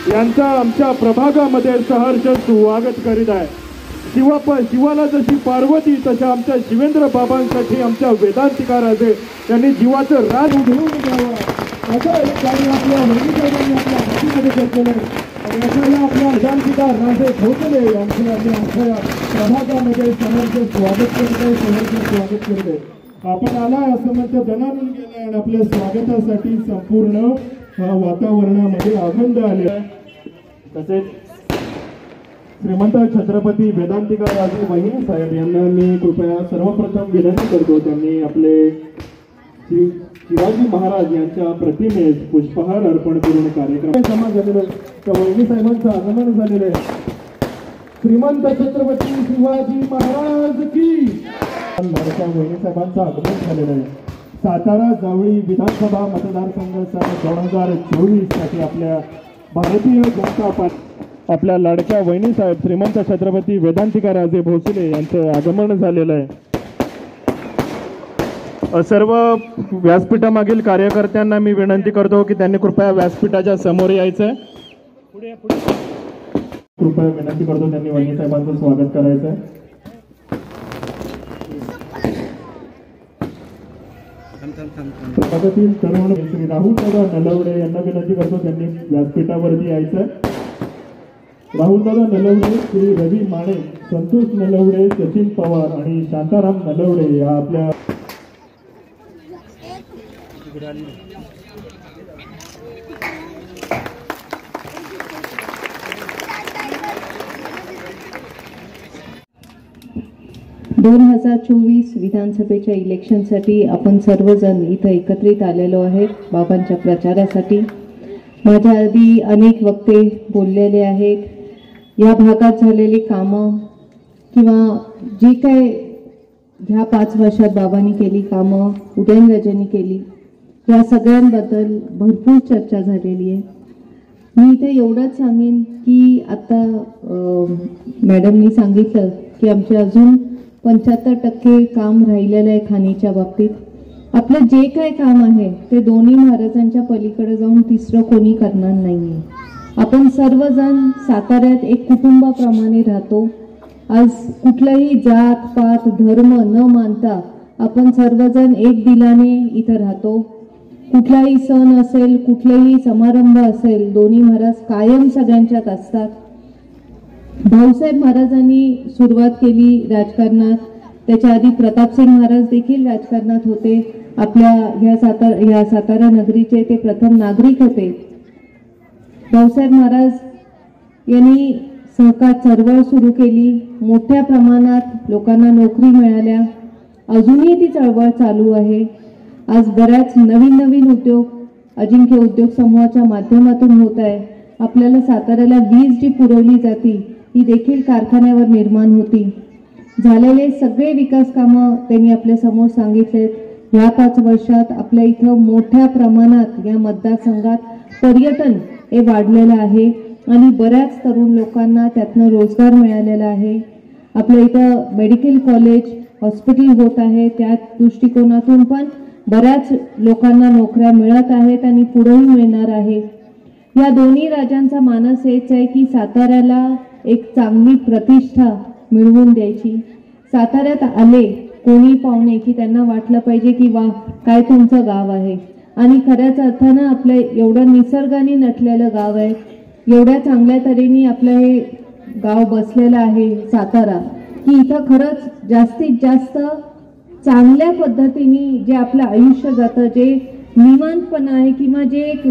यांचा आमच्या प्रभागामध्ये सहर्ष स्वागत करीत आहे। शिवाला जशी पार्वती तशा आमच्या शिवेंद्र बाबांसाठी आमच्या वेदांतिका राजे यांनी जीवाचं राज उधळून द्यावं असं एक कार्य आपल्या वैदिकांनी आपल्या हातीमध्ये घेतलेलं आहे। आणि अशा आपल्या वेदांतिका राजे भोसले यांचे आम्ही आमच्या प्रभागामध्ये सहर्ष स्वागत करत आहे। आपण आलाय असं म्हणतं दणानून गेलाय आणि आपल्या स्वागतासाठी संपूर्ण वातावरणामध्ये आनंद आले आहे। तसेच श्रीमंत छत्रपती वेदांतिका राजे वहिनी साहेब यांना मी कृपया सर्वप्रथम विनंती करतो, त्यांनी आपले शिवाजी महाराज यांच्या प्रतिमेस पुष्पहार अर्पण करून कार्यक्रम जमा झालेला आहे। वहिनी साहेबांचं आगमन झालेलं आहे। श्रीमंत छत्रपती शिवाजी महाराज की लाडक्या वहिनी साहेबांचं आगमन झालेलं आहे। सातारा जावळी विधानसभा मतदारसंघासाठी 2024 साठी आपल्या भारतीय जनता पार्टी आपल्या लाडक्या वहिनी साहेब श्रीमंत छत्रपती वेदांतिका राजे भोसले यांचं आगमन झालेलं आहे। सर्व व्यासपीठामागील कार्यकर्त्यांना मी विनंती करतो की त्यांनी कृपया व्यासपीठाच्या समोर यायचं। कृपया विनंती करतो, त्यांनी वहिनी साहेबांचं स्वागत करायचं आहे। प्रभागातील तरुण श्री राहुल दादा नलवडे यांना विनंती करतो, त्यांनी व्यासपीठावरती यायचं आहे। राहुल दादा नलवडे, श्री रवी माने, संतोष नलवडे, सचिन पवार आणि शांताराम नलवडे या आपल्या 2024 विधानसभेच्या इलेक्शनसाठी आपण सर्वजण इथं एकत्रित आलेलो आहेत बाबांच्या प्रचारासाठी। माझ्या आधी अनेक वक्ते बोललेले आहेत। या भागात झालेली कामं किंवा जी काय ह्या 5 वर्षात बाबांनी केली कामं, उदयनराजेंनी केली, या सगळ्यांबद्दल भरपूर चर्चा झालेली आहे। मी इथे एवढंच सांगेन की आता मॅडमनी सांगितलं की आमचे अजून 75% काम राहिलेलं आहे खाणीच्या बाबतीत। आपलं जे काय काम आहे ते दोन्ही महाराजांच्या पलीकडे जाऊन तिसरं कोणी करणार नाहीये। आपण सर्वजण साताऱ्यात एक कुटुंबाप्रमाणे राहतो। आज कुठलाही जात पात धर्म न मानता आपण सर्वजण एक दिलाने इथं राहतो। कुठलाही सण असेल, कुठलेही समारंभ असेल, दोन्ही महाराज कायम सगळ्यांच्यात असतात। भाऊसाहेब महाराजांनी सुरुवात केली राजकारणात, त्याच्या आधी प्रतापसिंग महाराज देखील राजकारणात होते। आपल्या ह्या सातारा नगरीचे ते प्रथम नागरिक होते। भाऊसाहेब महाराज यांनी सहकार चळवळ सुरू केली, मोठ्या प्रमाणात लोकांना नोकरी मिळाल्या। अजूनही ती चळवळ चालू आहे। आज बऱ्याच नवीन उद्योग अजिंक्य उद्योग समूहाच्या माध्यमातून होत आहे। आपल्याला साताऱ्याला वीज जी पुरवली जाती ही देखील कारखान्यावर निर्माण होती। झालेले सगळे विकास कामं त्यांनी आपल्या समोर सांगितलेत। ह्या 5 वर्षात आपल्या इथं मोठ्या प्रमाणात या मतदारसंघात पर्यटन हे वाढलेलं आहे आणि बऱ्याच तरुण लोकांना त्यातनं रोजगार मिळालेला आहे। आपल्या इथं मेडिकल कॉलेज हॉस्पिटल होत आहे, त्या दृष्टिकोनातून पण बऱ्याच लोकांना नोकऱ्या मिळत आहेत आणि पुढेही मिळणार आहे। या दोन्ही राजांचा मानस हेच आहे की साताऱ्याला एक चांगली प्रतिष्ठा मिळवून द्यायची। साताऱ्यात आले कोणी पाहुणे की त्यांना वाटलं पाहिजे की वा काय तुमचं गाव आहे, आणि खऱ्याच अर्थानं आपलं एवढं निसर्गाने नटलेलं गाव आहे, एवढ्या चांगल्या तऱ्हेने आपलं हे गाव बसलेलं आहे सातारा, की इथं खरंच जास्तीत जास्त चांगल्या पद्धतीने जे आपलं आयुष्य जातं, जे निवांतपणा आहे किंवा जे एक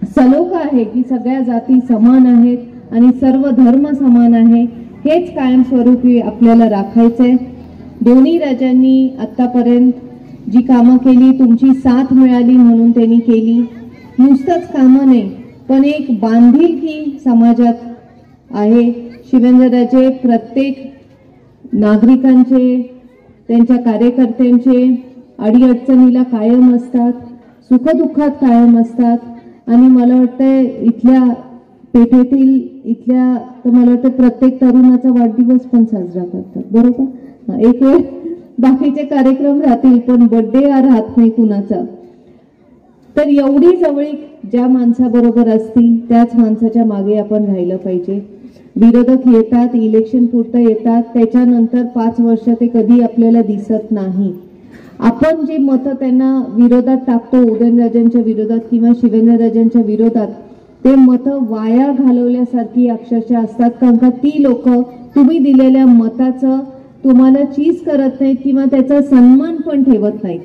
सलोखा आहे की सगळ्या जाती समान आहेत आणि सर्व धर्म समान आहे, हेच कायमस्वरूपी आपल्याला राखायचंय। दोन्ही राजांनी आतापर्यंत जी कामं केली, तुमची साथ मिळाली म्हणून त्यांनी केली। नुसतंच कामं नाही पण एक बांधिलकी समाजात आहे। शिवेंद्रराजे प्रत्येक नागरिकांचे, त्यांच्या कार्यकर्त्यांचे अडीअडचणीला कायम असतात, सुखदुःखात कायम असतात। आणि मला वाटतं इथल्या पेठेतील तर मला वाटतं प्रत्येक तरुणाचा वाढदिवस पण साजरा करतात, बरोबर? एक वेळ बाकीचे कार्यक्रम राहतील पण बर्थडे हा राहत नाही कुणाचा। तर एवढी जवळीक ज्या माणसाबरोबर असतील त्याच माणसाच्या मागे आपण राहिलं पाहिजे. विरोधक येतात, इलेक्शन पुरतं येतात, त्याच्यानंतर 5 वर्ष ते कधी आपल्याला दिसत नाही. आपण जी मतं त्यांना विरोधात टाकतो, उदयनराजेंच्या विरोधात किंवा शिवेंद्रराजेंच्या विरोधात, ते मतं वाया घालवल्यासारखी अक्षरशः असतात. कारण का ती लोक तुम्ही दिलेल्या मताचं तुम्हाला चीज करत नाहीत किंवा त्याचा सन्मान पण ठेवत नाहीत.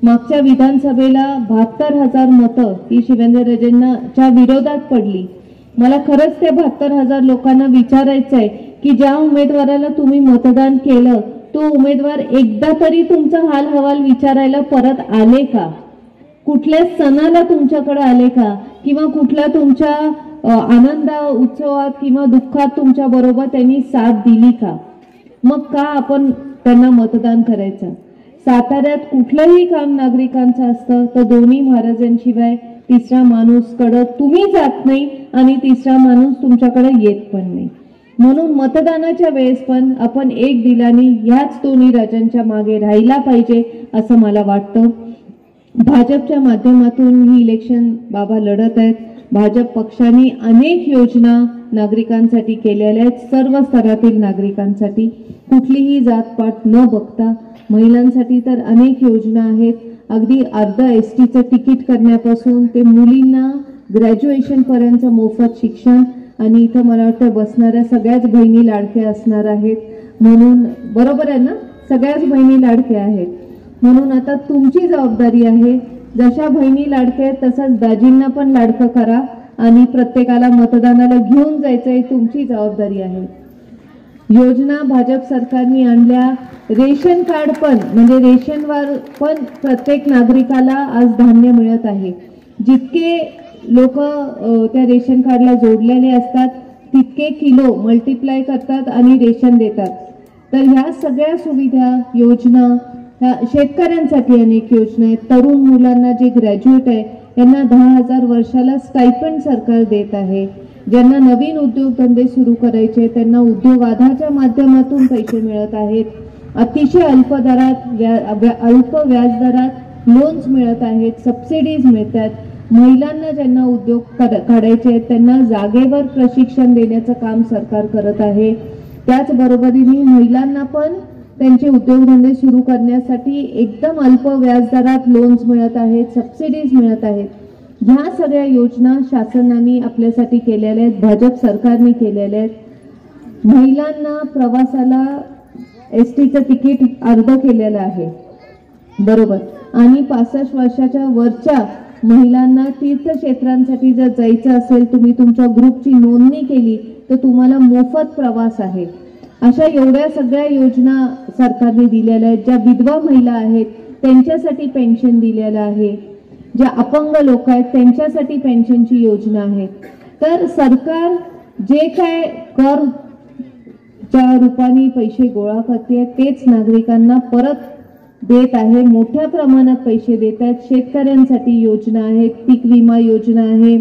मागच्या विधानसभेला 72,000 मतं ही शिवेंद्रराजेंच्या विरोधात पडली. मला खरंच त्या 72,000 लोकांना विचारायचं आहे की ज्या उमेदवाराला तुम्ही मतदान केलं तो उमेदवार एकदा तरी तुमचा हाल हवाल विचारायला परत आले का? कुठल्या सणाला तुमच्याकडे आले का? किंवा कुठल्या तुमच्या आनंद उत्सवात किंवा दुःखात तुमच्या बरोबर त्यांनी साथ दिली का? मग का आपण त्यांना मतदान करायचं? साताऱ्यात कुठलंही काम नागरिकांचं असतं तर दोन्ही महाराजांशिवाय तिसरा माणूस कडे तुम्ही जात नाही आणि तिसरा माणूस तुमच्याकडे येत पण नाही. म्हणून मतदानाच्या वेळेस पण आपण एक दिलाने ह्याच दोन्ही राजांच्या मागे राहिला पाहिजे असं मला वाटतं. भाजपच्या माध्यमातून ही इलेक्शन बाबा लढत आहेत. भाजप पक्षाने अनेक योजना नागरिकांसाठी केलेल्या आहेत, सर्व स्तरातील नागरिकांसाठी, कुठलीही जातपात न बघता. महिलांसाठी तर अनेक योजना आहेत, अगदी अर्ध एसटीचं तिकीट करण्यापासून ते मुलींना ग्रॅज्युएशन पर्यंत मोफत शिक्षण. आणि इथं मला वाटतं बसणाऱ्या सगळ्याच बहिणी लाडक्या असणार आहेत. म्हणून बरोबर आहे ना, सगळ्याच बहिणी लाडक्या आहेत. म्हणून आता तुमची जबाबदारी आहे, जशा बहिणी लाडक्या आहेत तसंच दाजींना पण लाडकं करा आणि प्रत्येकाला मतदानाला घेऊन जायचंय, तुमची जबाबदारी आहे. योजना भाजप सरकारने आणल्या. रेशन कार्ड पण म्हणजे रेशनवर पण प्रत्येक नागरिकाला आज धान्य मिळत आहे. जितके लोक त्या रेशन कार्डला जोडलेले असतात तितके किलो मल्टिप्लाय करतात आणि रेशन देतात. तर ह्या सगळ्या सुविधा योजना, शेतकऱ्यांसाठी अनेक योजना आहेत. तरुण मुलांना जे ग्रॅज्युएट आहे त्यांना 10,000 वर्षाला स्टायपेंड सरकार देत आहे. ज्यांना नवीन उद्योगधंदे सुरू करायचे त्यांना उद्योग आधारच्या माध्यमातून पैसे मिळत आहेत. अतिशय अल्प व्याजदरात लोन्स मिळत आहेत, सबसिडीज मिळतात. महिलांना ज्यांना उद्योग काढायचे आहेत त्यांना जागेवर प्रशिक्षण देण्याचं काम सरकार करत आहे. त्याचबरोबरीने महिलांना पण त्यांचे उद्योगधंदे सुरू करण्यासाठी एकदम अल्प व्याजदरात लोन्स मिळत आहेत, सबसिडीज मिळत आहेत. ह्या सगळ्या योजना शासनाने आपल्यासाठी केलेल्या आहेत, भाजप सरकारने केलेल्या आहेत. महिलांना प्रवासाला एसटीचं तिकीट अर्ध केलेलं आहे, बरोबर. आणि 65 वर्षाच्या वरच्या महिलांना तीर्थक्षेत्रांसाठी जर जायचं असेल, तुम्ही तुमच्या ग्रुपची नोंदणी केली तर तुम्हाला मोफत प्रवास आहे. अशा एवढ्या सगळ्या योजना सरकारने दिलेल्या आहेत. ज्या विधवा महिला आहेत त्यांच्यासाठी पेन्शन दिलेलं आहे. ज्या अपंग लोक आहेत त्यांच्यासाठी पेन्शनची योजना आहे. तर सरकार जे काय करच्या रूपाने पैसे गोळा करते तेच नागरिकांना परत देत आहे. मोठ्या प्रमाणात पैसे देत आहेत. शेतकऱ्यांसाठी योजना आहेत, पीक विमा योजना आहे,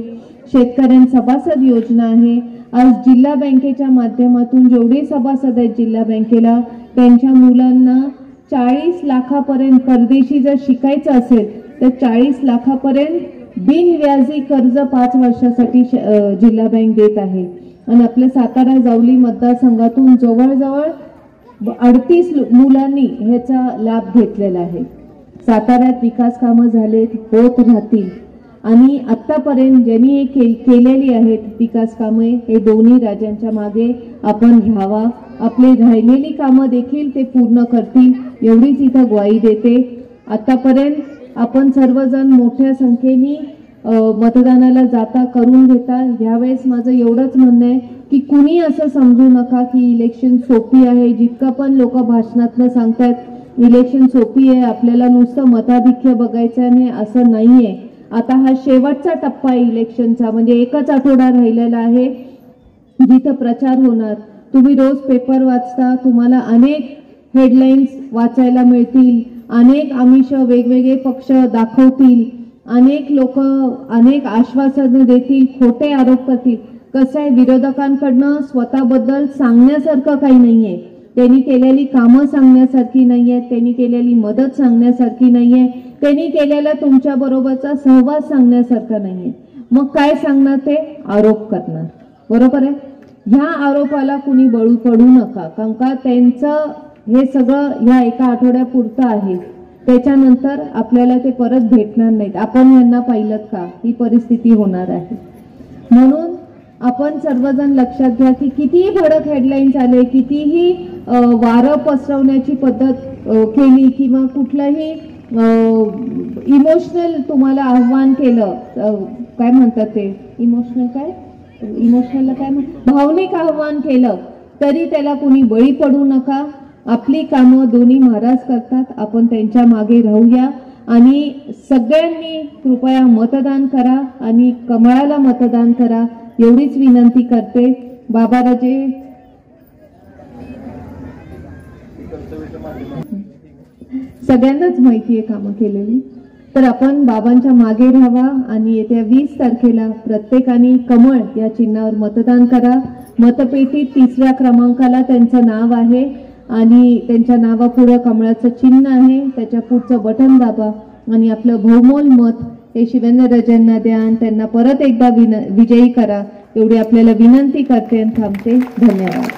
शेतकऱ्यां सभासद योजना आहे. आज जिल्हा बँकेच्या माध्यमातून जेवढे सभासद आहेत जिल्हा बँकेला त्यांच्या मुलांना 40 लाखापर्यंत परदेशी जर शिकायचं असेल तर 40 लाखापर्यंत बिनव्याजी कर्ज 5 वर्षासाठी जिल्हा बँक देत आहे. आणि आपल्या सातारा जावली मतदारसंघातून जवळजवळ 38 मुलांनी ह्याचा लाभ घेतलेला आहे. साताऱ्यात विकास कामं झालेत, होत राहतील. आणि आतापर्यंत ज्यांनी हे केलेली आहेत विकास कामे, हे दोन्ही राज्यांच्या मागे आपण राहावा. आपली राहिलेली कामं देखील ते पूर्ण करतील एवढीच इथं ग्वाही देते. आतापर्यंत आपण सर्वजण मोठ्या संख्येने मतदानाला जाता, करून घेता. यावेळेस माझं एवढंच म्हणणं आहे की कुणी असं समजू नका की इलेक्शन सोपी आहे. जितकं पण लोक भाषणातनं सांगतात इलेक्शन सोपी आहे, आपल्याला नुसतं मताधिक्य बघायचं नाही, असं नाहीये. आता हा शेवटचा टप्पा आहे इलेक्शनचा, म्हणजे एकच आठवडा राहिलेला आहे जिथं प्रचार होणार. तुम्ही रोज पेपर वाचता, तुम्हाला अनेक हेडलाईन्स वाचायला मिळतील, अनेक आमिष वेगवेगळे पक्ष दाखवतील, अनेक लोक अनेक आश्वासनं देतील, खोटे आरोप करतील. कसं आहे, विरोधकांकडनं स्वतःबद्दल सांगण्यासारखं काही नाहीये. त्यांनी केलेली कामं सांगण्यासारखी नाहीये, त्यांनी केलेली मदत सांगण्यासारखी नाहीये. त्यांनी केलेला तुमच्या बरोबरचा सहवास सांगण्यासारखा नाहीये. मग काय सांगणार? ते आरोप करणार. बरोबर आहे. ह्या आरोपाला कुणी बळी पडू नका, कारण का त्यांचं हे सगळं ह्या एका आठवड्यापुरतं आहे. त्याच्यानंतर आपल्याला ते परत भेटणार नाहीत. आपण यांना पाहिलं का? ही परिस्थिती होणार आहे. म्हणून आपण सर्वजण लक्षात घ्या की कितीही भडक हेडलाईन्स आले, कितीही वारं पसरवण्याची पद्धत केली किंवा कुठलंही इमोशनल तुम्हाला आव्हान केलं, काय म्हणतात ते इमोशनल, इमोशनलला काय भावनिक आव्हान केलं, तरी त्याला कुणी बळी पडू नका. आपली कामं दोन्ही महाराज करतात. आपण त्यांच्या मागे राहूया आणि सगळ्यांनी कृपया मतदान करा आणि कमळाला मतदान करा एवढीच विनंती करते. बाबाराजे सगळ्यांनाच माहिती आहे कामं केलेली. तर आपण बाबांच्या मागे राहावा आणि येत्या 20 तारखेला प्रत्येकाने कमळ या चिन्हावर मतदान करा. मतपेटीत 3ऱ्या क्रमांकाला त्यांचं नाव आहे आणि त्यांच्या नावापुढे कमळाचं चिन्ह आहे. त्याच्या पुढचं बटन दाबा आणि आपलं बहुमोल मत हे शिवेंद्रराजेंना द्या आणि त्यांना परत एकदा विजयी करा एवढी आपल्याला विनंती करते आणि थांबते. धन्यवाद.